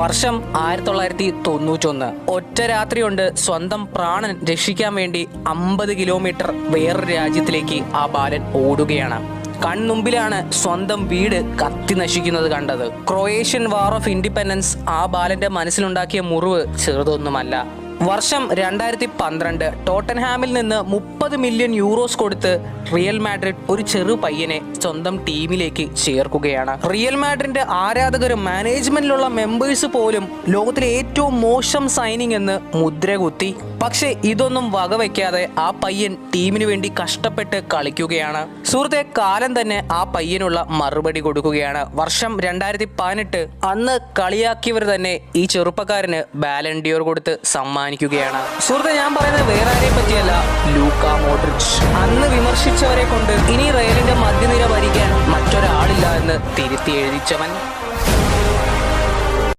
വർഷം 1991. ഒറ്റ രാത്രി കൊണ്ട് സ്വന്തം പ്രാണൻ രക്ഷിക്കാൻ വേണ്ടി 50 കിലോമീറ്റർ വേറൊരു രാജ്യത്തിലേക്ക് ആ ബാലൻ ഓടുകയാണ്. കൺമുമ്പിലാണ് സ്വന്തം വീട് കത്തി നശിക്കുന്നത് കണ്ടത്. ക്രൊയേഷ്യൻ വാർ ഓഫ് ഇൻഡിപെൻഡൻസ് ആ ബാലന്റെ മനസ്സിലുണ്ടാക്കിയ മുറിവ് ചെറുതൊന്നുമല്ല. വർഷം 2012 ടോട്ടൻഹാമിൽ നിന്ന് 30 മില്യൺ യൂറോസ് കൊടുത്ത് റിയൽ മാഡ്രിഡ് ഒരു ചെറു പയ്യനെ സ്വന്തം ടീമിലേക്ക് ചേർക്കുകയാണ്. റിയൽ മാഡ്രിഡിന്റെ ആരാധകരും മാനേജ്മെന്റിലുള്ള മെമ്പേഴ്സ് പോലും ലോകത്തിലെ ഏറ്റവും മോശം സൈനിങ് എന്ന് മുദ്ര കുത്തി. പക്ഷെ ഇതൊന്നും വകവയ്ക്കാതെ ആ പയ്യൻ ടീമിന് വേണ്ടി കഷ്ടപ്പെട്ട് കളിക്കുകയാണ്. സുഹൃത്തെ, കാലം തന്നെ ആ പയ്യനുള്ള മറുപടി കൊടുക്കുകയാണ്. വർഷം 2018 അന്ന് കളിയാക്കിയവർ തന്നെ ഈ ചെറുപ്പക്കാരന് ബാലൺ ഡിയോർ കൊടുത്ത് സമ്മാനിക്കുകയാണ്. സുഹൃത്തെ, ഞാൻ പറയുന്നത് വേറെ ആരെയും പറ്റിയല്ല, ലൂക്ക മോഡ്രിച്ച്. അന്ന് വിമർശിച്ചവരെ കൊണ്ട് ഇനി റയലിന്റെ മധ്യനിര ഭരിക്കാൻ മറ്റൊരാളില്ല എന്ന് തിരുത്തി എഴുതിച്ചവൻ.